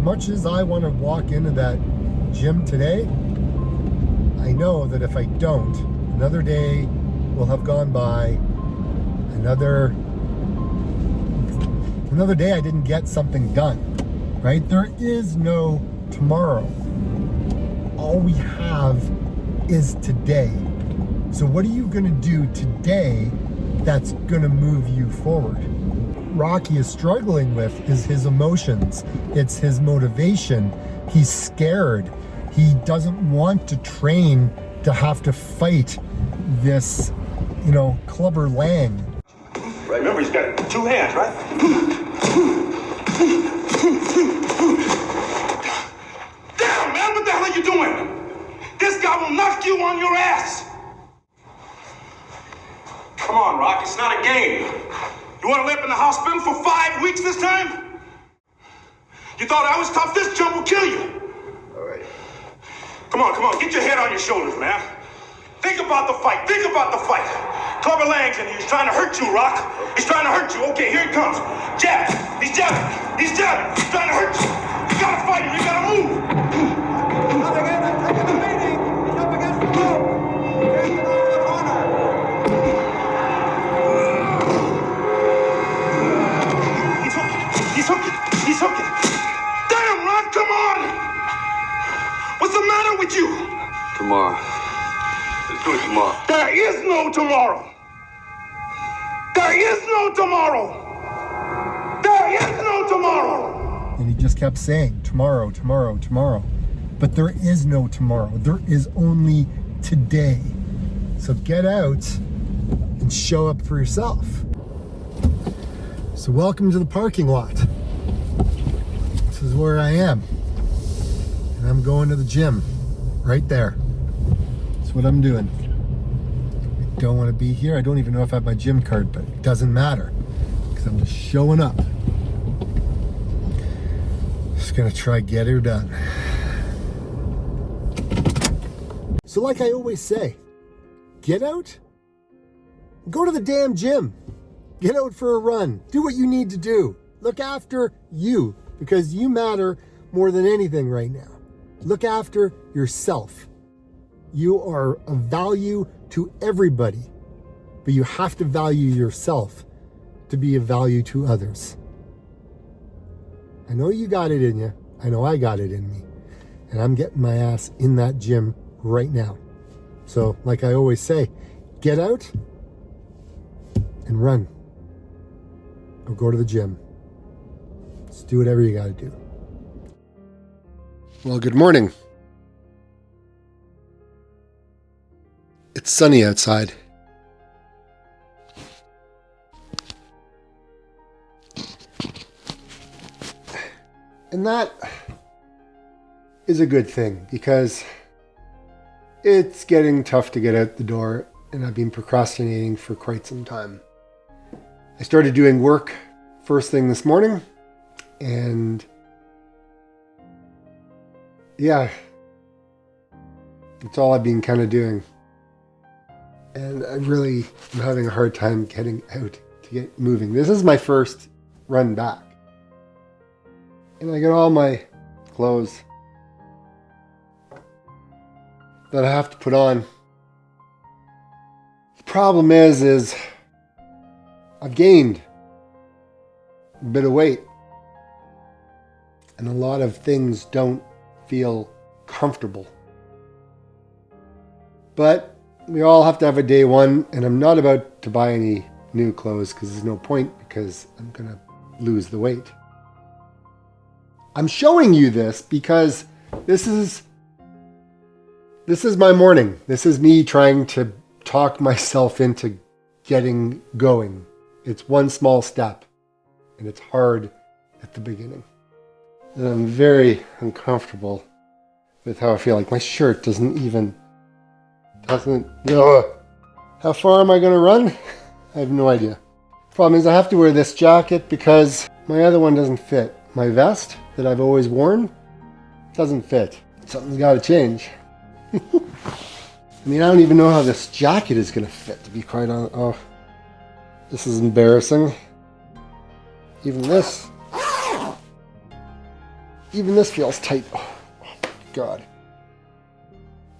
much as I want to walk into that gym today, I know that if I don't, another day will have gone by, another day I didn't get something done, right? There is no tomorrow. All we have is today. So what are you gonna do today that's gonna move you forward? Rocky is struggling with is his emotions. It's his motivation. He's scared. He doesn't want to train to have to fight this, Clubber Lang. Right, remember he's got two hands, right? Damn, man, what the hell are you doing? This guy will knock you on your ass. Come on, Rock, it's not a game. You want to live in the hospital for 5 weeks this time? You thought I was tough? This jump will kill you. All right. Come on, get your head on your shoulders, man. Think about the fight. Clubber Lang's in here. He's trying to hurt you, Rock. He's trying to hurt you. Okay, here he comes. Jab. He's jabbing. He's trying to hurt you. You gotta fight him. You gotta move. I'm taking the meeting. He's up against the rope. He's in the corner. He's hooking. Damn, Rock, come on. What's the matter with you? Tomorrow. Let's do it tomorrow. There is no tomorrow. And he just kept saying, tomorrow. But there is no tomorrow. There is only today. So get out and show up for yourself. So welcome to the parking lot. This is where I am. And I'm going to the gym right there. That's what I'm doing. I don't want to be here. I don't even know if I have my gym card, but it doesn't matter because I'm just showing up. Just gonna try get her done. So like I always say, get out, go to the damn gym, get out for a run, do what you need to do. Look after you because you matter more than anything right now. Look after yourself. You are of value to everybody, but you have to value yourself to be of value to others. I know you got it in you. I know I got it in me. And I'm getting my ass in that gym right now. So, like I always say, get out and run. Or go to the gym. Just do whatever you got to do. Well, good morning. It's sunny outside. And that is a good thing because it's getting tough to get out the door and I've been procrastinating for quite some time. I started doing work first thing this morning and yeah, that's all I've been kind of doing. And I really am having a hard time getting out to get moving. This is my first run back. And I got all my clothes that I have to put on. The problem is I've gained a bit of weight. And a lot of things don't feel comfortable. But we all have to have a day one, and I'm not about to buy any new clothes because there's no point because I'm going to lose the weight. I'm showing you this because this is my morning. This is me trying to talk myself into getting going. It's one small step, and it's hard at the beginning. And I'm very uncomfortable with how I feel. Like my shirt doesn't. How far am I going to run? I have no idea. Problem is I have to wear this jacket because my other one doesn't fit. My vest that I've always worn doesn't fit. Something's got to change. I mean, I don't even know how this jacket is going to fit, to be quite honest. Oh, this is embarrassing. Even this. Even this feels tight. Oh, God.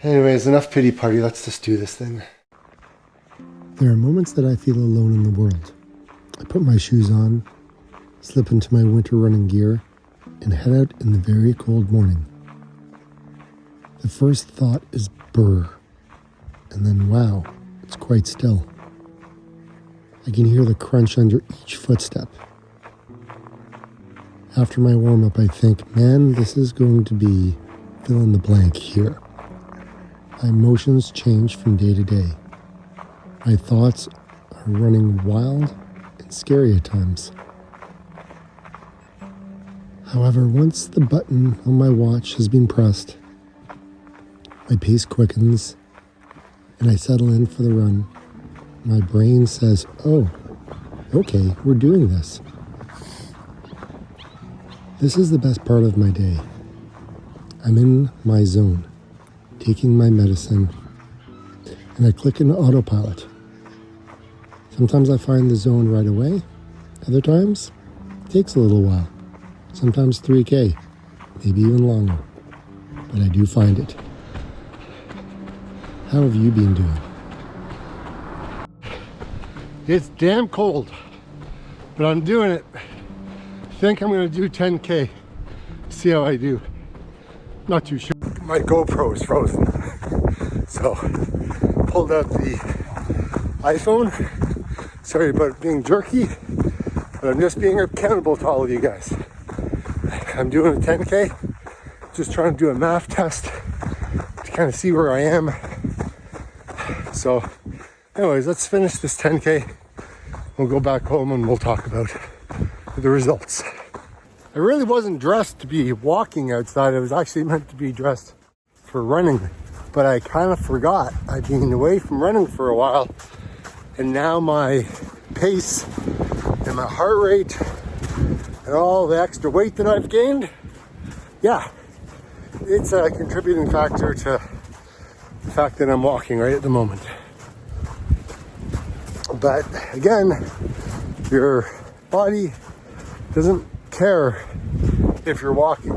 Anyways, enough pity party. Let's just do this thing. There are moments that I feel alone in the world. I put my shoes on, slip into my winter running gear, and head out in the very cold morning. The first thought is brr, and then wow, it's quite still. I can hear the crunch under each footstep. After my warm-up, I think, man, this is going to be fill in the blank here. My emotions change from day to day. My thoughts are running wild and scary at times. However, once the button on my watch has been pressed, my pace quickens and I settle in for the run. My brain says, oh, okay, we're doing this. This is the best part of my day. I'm in my zone, taking my medicine, and I click into autopilot. Sometimes I find the zone right away. Other times, it takes a little while. Sometimes 3K, maybe even longer. But I do find it. How have you been doing? It's damn cold, but I'm doing it. I think I'm gonna do 10K. See how I do. Not too sure. My GoPro is frozen. So, pulled out the iPhone. Sorry about being jerky, but I'm just being accountable to all of you guys. I'm doing a 10K, just trying to do a math test to kind of see where I am. So, anyways, let's finish this 10K. We'll go back home and we'll talk about the results. I really wasn't dressed to be walking outside. I was actually meant to be dressed for running, but I kind of forgot. I've been away from running for a while, and now my pace and my heart rate and all the extra weight that I've gained, yeah, it's a contributing factor to the fact that I'm walking right at the moment. But again, your body doesn't care if you're walking.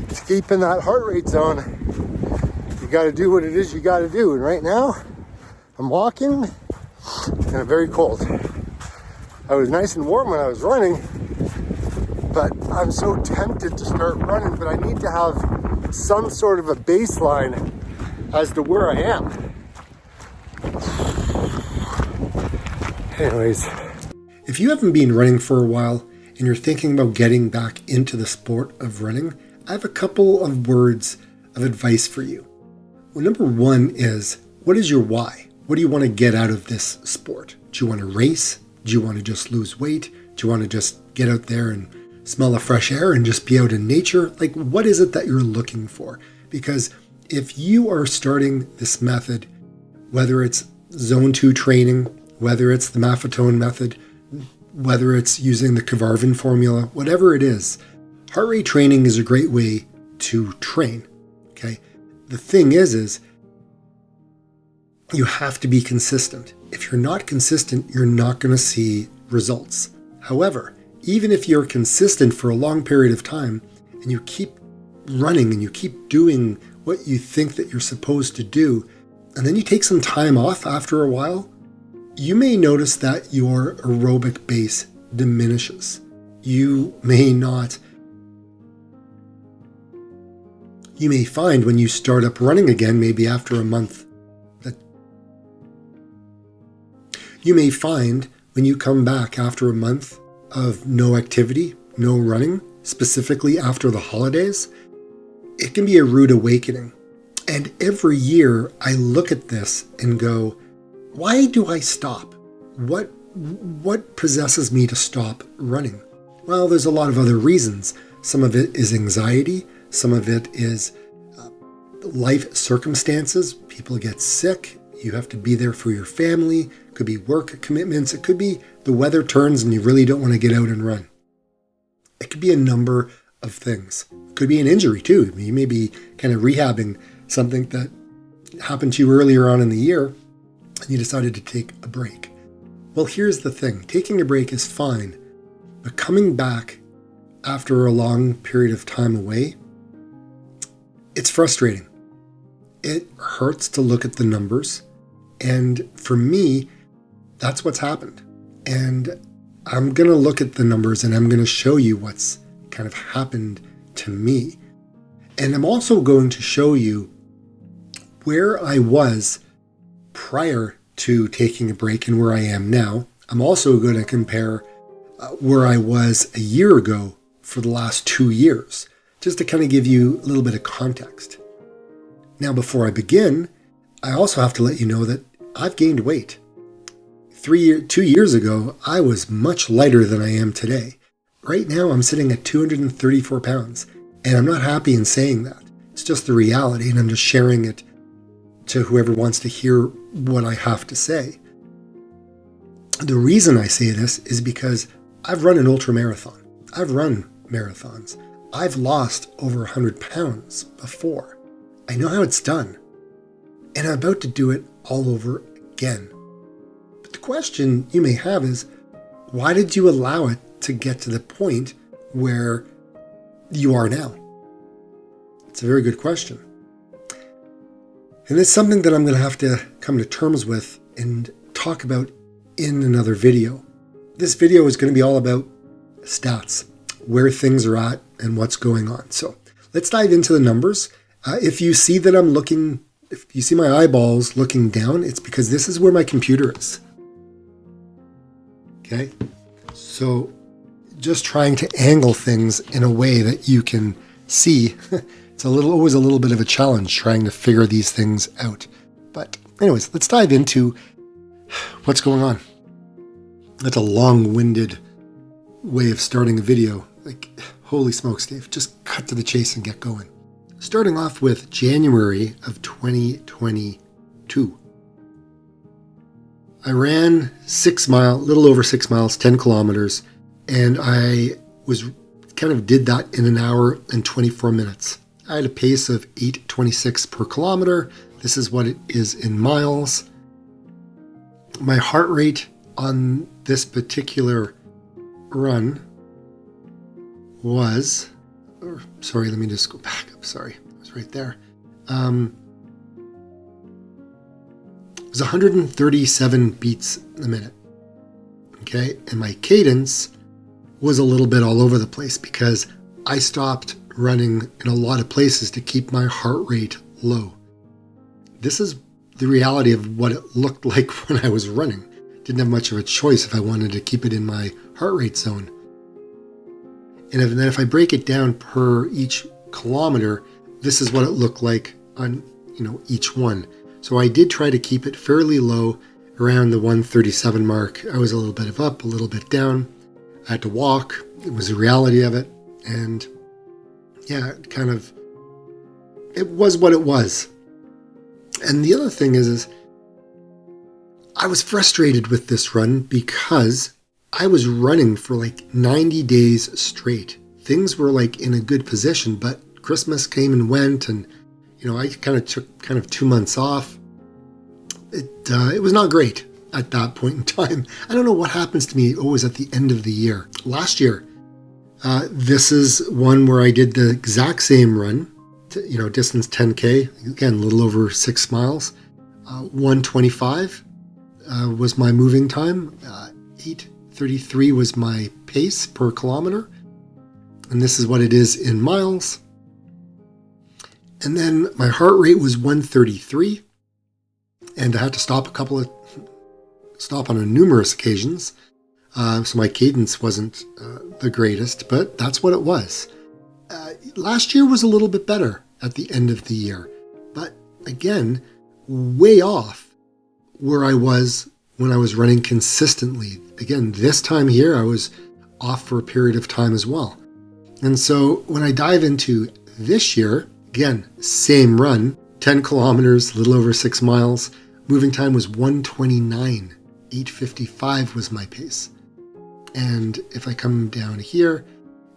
To keep in that heart rate zone, you got to do what it is you got to do. And right now, I'm walking and I'm very cold. I was nice and warm when I was running, but I'm so tempted to start running, but I need to have some sort of a baseline as to where I am. Anyways, if you haven't been running for a while and you're thinking about getting back into the sport of running, I have a couple of words of advice for you. Well, number one is, what is your why? What do you want to get out of this sport? Do you want to race? Do you want to just lose weight? Do you want to just get out there and smell the fresh air and just be out in nature? Like, what is it that you're looking for? Because if you are starting this method, whether it's zone 2 training, whether it's the Maffetone method, whether it's using the Kavarvan formula, whatever it is, heart rate training is a great way to train, okay? The thing is you have to be consistent. If you're not consistent, you're not going to see results. However, even if you're consistent for a long period of time and you keep running and you keep doing what you think that you're supposed to do, and then you take some time off after a while, you may notice that your aerobic base diminishes. You may find when you start up running again, maybe after a month, that you may find when you come back after a month of no activity, no running, specifically after the holidays, it can be a rude awakening. And every year I look at this and go, why do I stop? What possesses me to stop running? Well, there's a lot of other reasons. Some of it is anxiety. Some of it is life circumstances. People get sick. You have to be there for your family. It could be work commitments. It could be the weather turns and you really don't want to get out and run. It could be a number of things. It could be an injury too. You may be kind of rehabbing something that happened to you earlier on in the year and you decided to take a break. Well, here's the thing. Taking a break is fine, but coming back after a long period of time away, it's frustrating. It hurts to look at the numbers. And for me, that's what's happened. And I'm going to look at the numbers and I'm going to show you what's kind of happened to me. And I'm also going to show you where I was prior to taking a break and where I am now. I'm also going to compare where I was a year ago for the last 2 years, just to kind of give you a little bit of context. Now, before I begin, I also have to let you know that I've gained weight. 2 years ago, I was much lighter than I am today. Right now, I'm sitting at 234 pounds, and I'm not happy in saying that. It's just the reality, and I'm just sharing it to whoever wants to hear what I have to say. The reason I say this is because I've run an ultra marathon. I've run marathons. I've lost over 100 pounds before. I know how it's done, and I'm about to do it all over again. But the question you may have is, why did you allow it to get to the point where you are now? It's a very good question. And it's something that I'm going to have to come to terms with and talk about in another video. This video is going to be all about stats, where things are at and what's going on. So let's dive into the numbers. If you see that if you see my eyeballs looking down, it's because this is where my computer is. Okay? So just trying to angle things in a way that you can see. It's always a little bit of a challenge trying to figure these things out. But anyways, let's dive into what's going on. That's a long-winded way of starting a video. Like, holy smokes, Dave, just cut to the chase and get going. Starting off with January of 2022. I ran a little over 6 miles, 10 kilometers, and I did that in an hour and 24 minutes. I had a pace of 8:26 per kilometer. This is what it is in miles. My heart rate on this particular run was, let me just go back up. Sorry, it was right there. It was 137 beats a minute. Okay, and my cadence was a little bit all over the place because I stopped running in a lot of places to keep my heart rate low. This is the reality of what it looked like when I was running. Didn't have much of a choice if I wanted to keep it in my heart rate zone. And then if I break it down per each kilometer, this is what it looked like on each one. So I did try to keep it fairly low around the 137 mark. I was a little bit up, a little bit down. I had to walk. It was the reality of it. And yeah, it was what it was. And the other thing is I was frustrated with this run because I was running for like 90 days straight. Things were like in a good position, but Christmas came and went, and I took 2 months off. It was not great at that point in time. I don't know what happens to me always at the end of the year. Last year, this is one where I did the exact same run, distance 10K, again, a little over 6 miles. 125 was my moving time. 8:33 was my pace per kilometer. And this is what it is in miles. And then my heart rate was 133. And I had to stop on numerous occasions. So my cadence wasn't the greatest, but that's what it was. Last year was a little bit better at the end of the year, but again, way off where I was when I was running consistently. Again, this time here, I was off for a period of time as well. And so when I dive into this year, again, same run, 10 kilometers, a little over 6 miles. Moving time was 129. 8:55 was my pace. And if I come down here,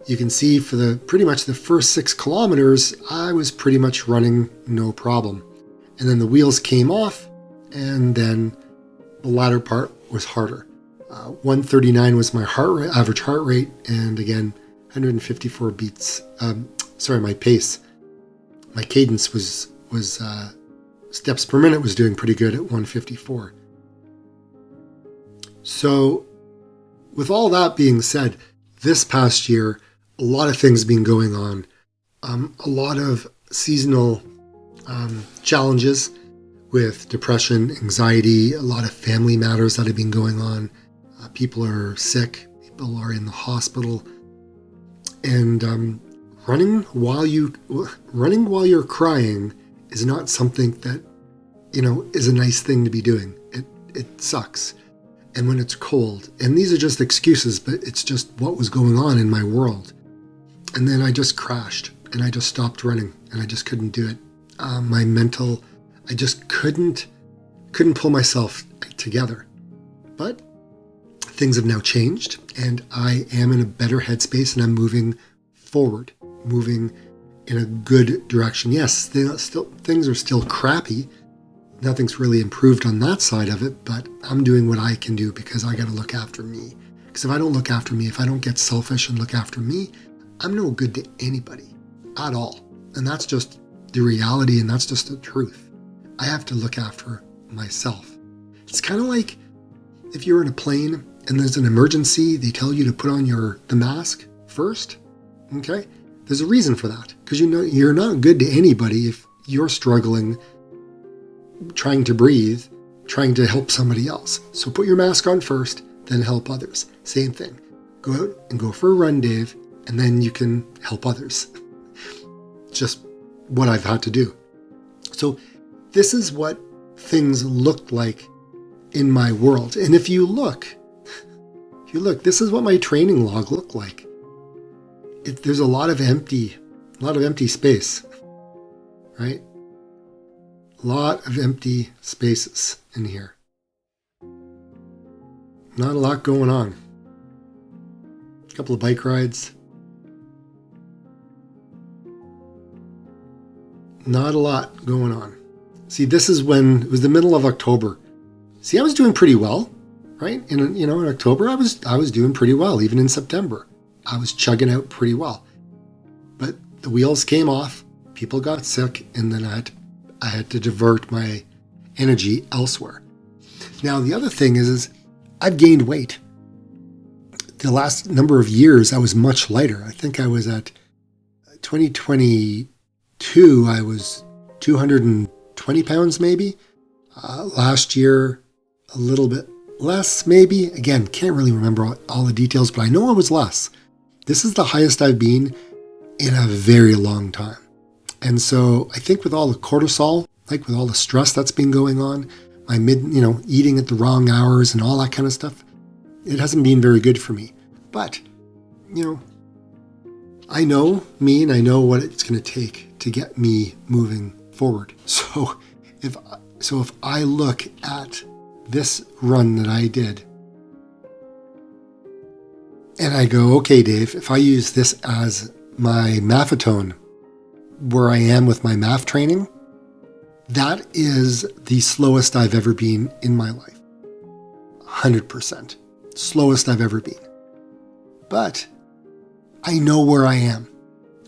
you can see for pretty much the first 6 kilometers, I was pretty much running no problem. And then the wheels came off, and then the latter part was harder. 139 was my average heart rate, and again, 154 beats. My pace. My cadence was steps per minute was doing pretty good at 154. So with all that being said, this past year, a lot of things have been going on. A lot of seasonal challenges with depression, anxiety, a lot of family matters that have been going on. People are sick, people are in the hospital, and running while you're crying is not something that, is a nice thing to be doing. It sucks. And when it's cold, and these are just excuses, but it's just what was going on in my world. And then I just crashed and I just stopped running and I just couldn't do it. I just couldn't pull myself together. But things have now changed and I am in a better headspace and I'm moving forward, moving in a good direction. Yes, things are still crappy. Nothing's really improved on that side of it, but I'm doing what I can do because I got to look after me. Because if I don't look after me, if I don't get selfish and look after me, I'm no good to anybody at all. And that's just the reality and that's just the truth. I have to look after myself. It's kind of like if you're in a plane and there's an emergency, they tell you to put on the mask first. Okay? There's a reason for that. Because you're not good to anybody if you're struggling, trying to breathe, trying to help somebody else. So put your mask on first, then help others. Same thing. Go out and go for a run, Dave, and then you can help others. Just what I've had to do. So this is what things looked like in my world. And if you look, this is what my training log looked like. There's a lot of empty space, right? A lot of empty spaces in here. Not a lot going on. A couple of bike rides. Not a lot going on. See, this is when it was the middle of October. See, I was doing pretty well, right? In October, I was doing pretty well. Even in September, I was chugging out pretty well. But the wheels came off. People got sick, and then I had to divert my energy elsewhere. Now, the other thing is I've gained weight. The last number of years, I was much lighter. I think I was at 2022, I was 220 pounds maybe. Last year, a little bit less maybe. Again, can't really remember all the details, but I know I was less. This is the highest I've been in a very long time. And so I think with all the cortisol, like with all the stress that's been going on, my eating at the wrong hours and all that kind of stuff, it hasn't been very good for me. But, I know me and I know what it's going to take to get me moving forward. So if I look at this run that I did and I go, okay, Dave, if I use this as my Maffetone, where I am with my math training, that is the slowest I've ever been in my life. 100%. Slowest I've ever been. But I know where I am.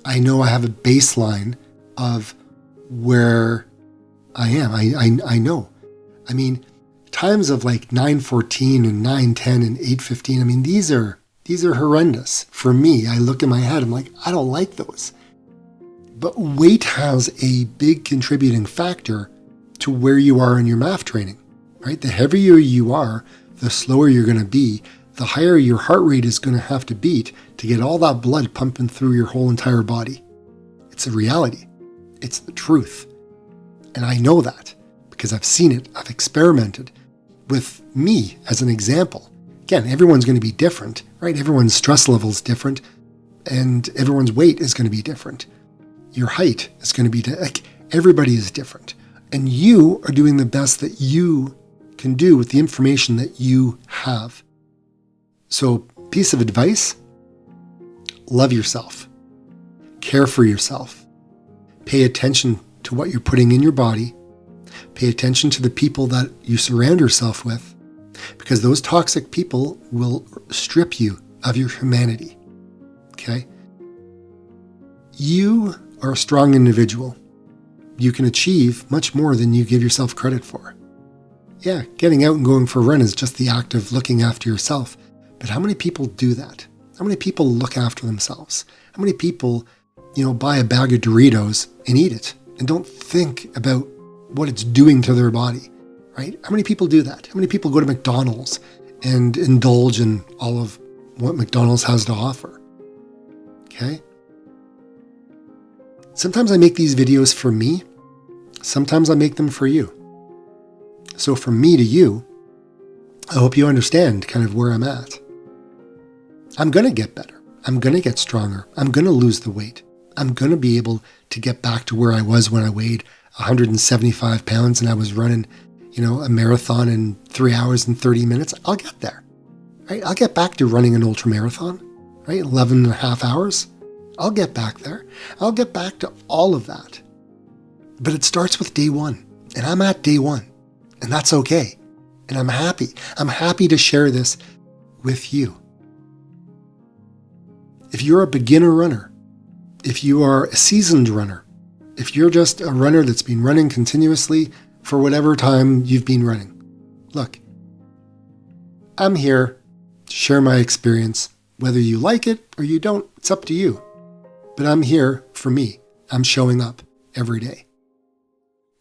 I know I have a baseline of where I am. I know. I mean, times of like 9:14 and 9:10 and 8:15, I mean, these are horrendous. For me, I look in my head, I'm like, I don't like those. But weight has a big contributing factor to where you are in your math training, right? The heavier you are, the slower you're going to be, the higher your heart rate is going to have to beat to get all that blood pumping through your whole entire body. It's a reality. It's the truth. And I know that because I've seen it. I've experimented with me as an example. Again, everyone's going to be different, right? Everyone's stress level is different and everyone's weight is going to be different. Your height is going to be, everybody is different. And you are doing the best that you can do with the information that you have. So, piece of advice, love yourself. Care for yourself. Pay attention to what you're putting in your body. Pay attention to the people that you surround yourself with, because those toxic people will strip you of your humanity. Okay? You are a strong individual. You can achieve much more than you give yourself credit for. Yeah, getting out and going for a run is just the act of looking after yourself. But how many people do that? How many people look after themselves? How many people, buy a bag of Doritos and eat it and don't think about what it's doing to their body, right? How many people do that? How many people go to McDonald's and indulge in all of what McDonald's has to offer? Okay? Sometimes I make these videos for me. Sometimes I make them for you. So from me to you, I hope you understand kind of where I'm at. I'm going to get better. I'm going to get stronger. I'm going to lose the weight. I'm going to be able to get back to where I was when I weighed 175 pounds and I was running, a marathon in 3 hours and 30 minutes. I'll get there, right? I'll get back to running an ultra marathon, right? 11 and a half hours. I'll get back there. I'll get back to all of that. But it starts with day one, and I'm at day one, and that's okay. And I'm happy. I'm happy to share this with you. If you're a beginner runner, if you are a seasoned runner, if you're just a runner that's been running continuously for whatever time you've been running, look, I'm here to share my experience. Whether you like it or you don't, it's up to you. But I'm here for me. I'm showing up every day.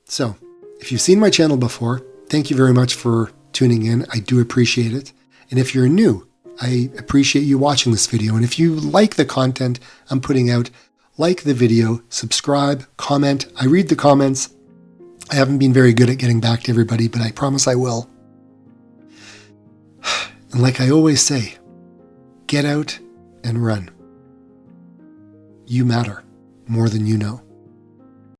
So, if you've seen my channel before, thank you very much for tuning in. I do appreciate it. And if you're new, I appreciate you watching this video. And if you like the content I'm putting out, like the video, subscribe, comment. I read the comments. I haven't been very good at getting back to everybody, but I promise I will. And like I always say, get out and run. You matter more than you know.